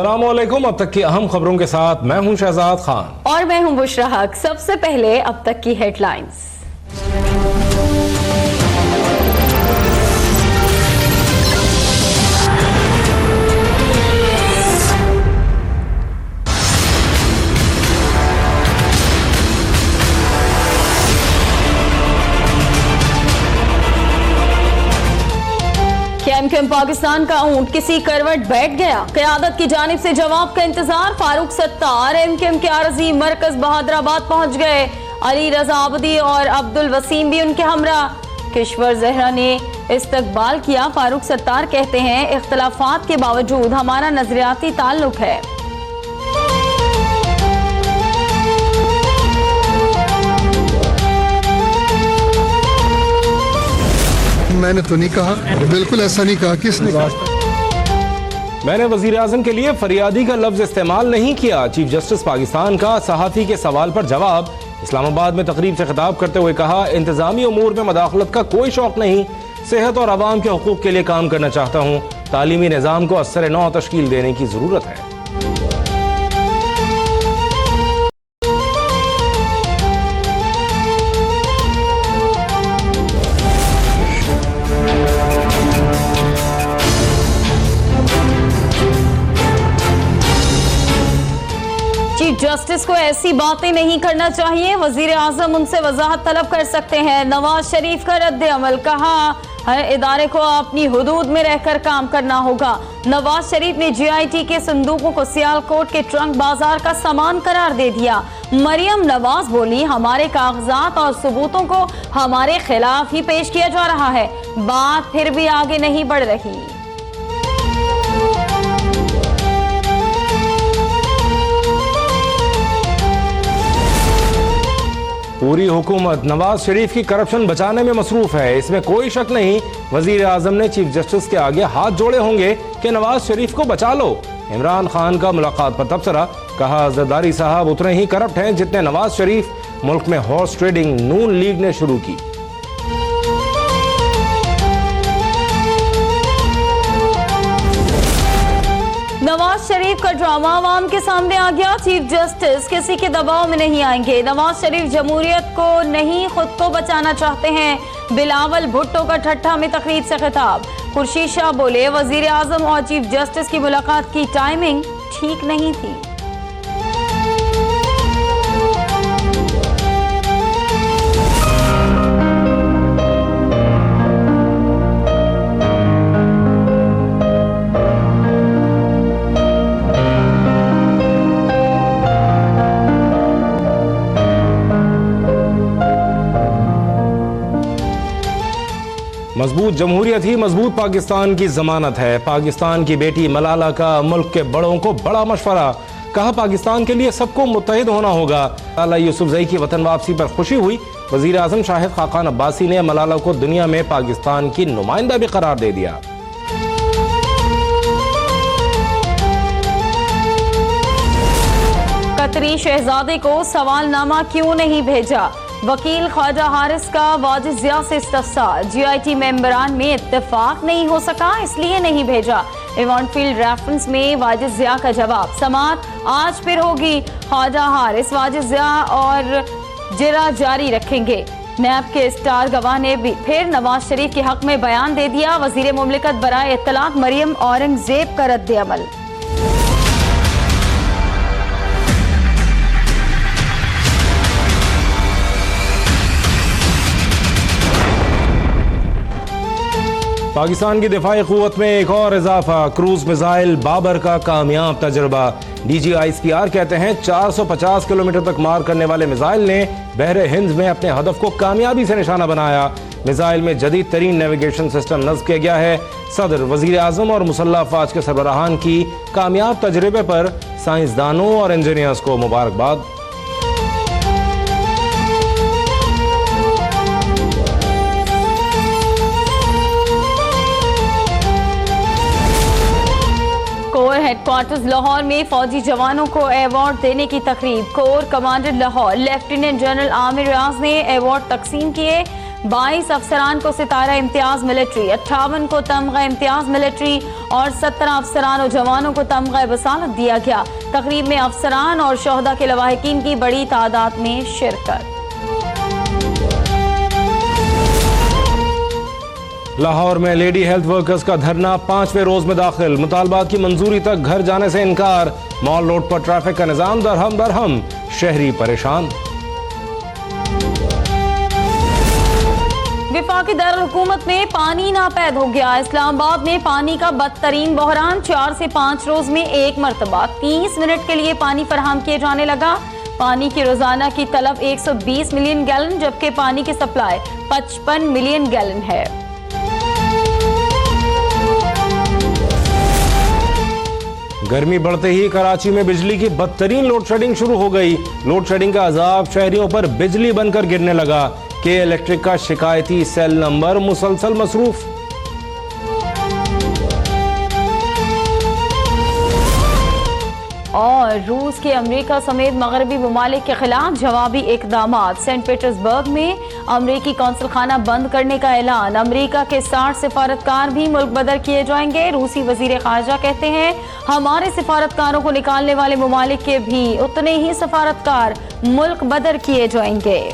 अस्सलामुअलैकुम। अब तक की अहम खबरों के साथ मैं हूं शहजाद खान और मैं हूं बुशरा हक। सबसे पहले अब तक की हेडलाइंस। कैम पाकिस्तान का ऊंट किसी करवट बैठ गया। क़यादत की जानिब से जवाब का इंतजार। फारूक सत्तार एमकेएम के आरजी मरकज बहादुराबाद पहुंच गए। अली रजा आबदी और अब्दुल वसीम भी उनके हमरा। किश्वर जहरा ने इस्तकबाल किया। फारूक सत्तार कहते हैं इख्तलाफात के बावजूद हमारा नजरियाती ताल्लुक है। मैंने तो नहीं कहा, बिल्कुल ऐसा नहीं कहा। किसने कहा? मैंने वजीर आजम के लिए फरियादी का लफ्ज इस्तेमाल नहीं किया। चीफ जस्टिस पाकिस्तान का सहाफ़ी के सवाल पर जवाब। इस्लामाबाद में तकरीब से खिताब करते हुए कहा, इंतजामी उमूर में मदाखलत का कोई शौक नहीं। सेहत और अवाम के हुकूक के लिए काम करना चाहता हूँ। तालीमी निज़ाम को असर नौ तश्कील देने की जरूरत है। जस्टिस को ऐसी बातें नहीं करना चाहिए। वजीर आजम उनसे वजाहत तलब कर सकते हैं। नवाज शरीफ का रद्द अमल। कहा हर इदारे को अपनी हुदूद में रहकर काम करना होगा। नवाज शरीफ ने GIT के संदूकों को सियालकोट के ट्रंक बाजार का सामान करार दे दिया। मरियम नवाज बोली, हमारे कागजात और सबूतों को हमारे खिलाफ ही पेश किया जा रहा है। बात फिर भी आगे नहीं बढ़ रही। पूरी हुकूमत नवाज शरीफ की करप्शन बचाने में मसरूफ है, इसमें कोई शक नहीं। वजीर आजम ने चीफ जस्टिस के आगे हाथ जोड़े होंगे कि नवाज शरीफ को बचा लो। इमरान खान का मुलाकात पर तबसरा। कहा, जरदारी साहब उतने ही करप्ट हैं जितने नवाज शरीफ। मुल्क में हॉर्स ट्रेडिंग नून लीग ने शुरू की। नवाज शरीफ का ड्रामा आवाम के सामने आ गया। चीफ जस्टिस किसी के दबाव में नहीं आएंगे। नवाज शरीफ जमहूरियत को नहीं खुद को बचाना चाहते हैं। बिलावल भुट्टो का ठट्ठा में तकरीब से खिताब। खुर्शीद शाह बोले, वजीर आजम और चीफ जस्टिस की मुलाकात की टाइमिंग ठीक नहीं थी। मजबूत जमहूरियत ही मजबूत पाकिस्तान की जमानत है। पाकिस्तान की बेटी मलाला का मुल्क के बड़ों को बड़ा मशवरा। कहा, पाकिस्तान के लिए सबको मुत्तहिद होना होगा। मलाला यूसुफजई की वतन वापसी पर खुशी हुई। वजीर आजम शाहिद खाकान अब्बासी ने मलाला को दुनिया में पाकिस्तान की नुमाइंदा भी करार दे दिया। कतरी शहजादे को सवालनामा क्यों नहीं भेजा? वकील ख्वाजा हारिस का वाजिद जिया से इस्तफसार। GIT मेंबरान में इत्तेफाक नहीं हो सका, इसलिए नहीं भेजा। इवान फील्ड रेफरेंस में वाजिद जिया का जवाब। समात आज फिर होगी। ख्वाजा हारिस वाजिद जिया और जिरा जारी रखेंगे। नैब के स्टार गवाह ने भी फिर नवाज शरीफ के हक में बयान दे दिया। वजीर मुमलिकत बराए इत्तलात मरियम औरंगजेब का रद्द अमल। पाकिस्तान की दिफाई क़ुव्वत में एक और इजाफा। क्रूज मिसाइल बाबर का कामयाब तजर्बा। DG ISPR कहते हैं 450 किलोमीटर तक मार करने वाले मिसाइल ने बहरे हिंद में अपने हदफ को कामयाबी से निशाना बनाया। मिसाइल में जदीद तरीन नेविगेशन सिस्टम नस्ब किया गया है। सदर, वजीर आजम और मुसल्लह अफवाज के सरबराहान की कामयाब तजर्बे पर साइंसदानों और इंजीनियर्स को मुबारकबाद। कोर हेडक्वार्टर्स लाहौर में फौजी जवानों को अवार्ड देने की तकरीब। Core commander Lahore lieutenant general Amir Riaz ने अवार्ड तकसीम किए। 22 अफसरान को सितारा इम्तियाज मिलिट्री, 58 को तमगा इम्तियाज मिलिट्री और 17 अफसरान और जवानों को तमगा बसालत दिया गया। तकरीब में अफसरान और शोहदा के लवाहिकीन की बड़ी तादाद में शिरकत। लाहौर में लेडी हेल्थ वर्कर्स का धरना 5वें रोज में दाखिल, मुतालबात की मंजूरी तक घर जाने से इनकार। मॉल रोड पर ट्रैफिक का निजाम दरहम, शहरी परेशान। विफाकी दारुल हुकूमत में पानी नापैद हो गया। इस्लामाबाद में पानी का बदतरीन बहरान, 4 से 5 रोज में एक मरतबा 30 मिनट के लिए पानी फराहम किए जाने लगा। पानी की रोजाना की तलब 120 मिलियन गैलन, जबकि पानी की सप्लाई 55 मिलियन गैलन है। गर्मी बढ़ते ही कराची में बिजली की बदतरीन लोड शेडिंग शुरू हो गई। लोड शेडिंग का अजाब शहरियों पर बिजली बनकर गिरने लगा। के इलेक्ट्रिक का शिकायती सेल नंबर मुसलसल मसरूफ। और रूस के अमेरिका समेत मगरबी ममालिक के खिलाफ जवाबी इकदाम। सेंट पीटर्सबर्ग में अमेरिकी कौंसल खाना बंद करने का ऐलान। अमेरिका के 60 सिफारतकार भी मुल्क बदर किए जाएंगे। रूसी वजीर खारजा कहते हैं हमारे सिफारतकारों को निकालने वाले ममालिक के भी उतने ही सिफारतकार मुल्क बदर किए जाएंगे।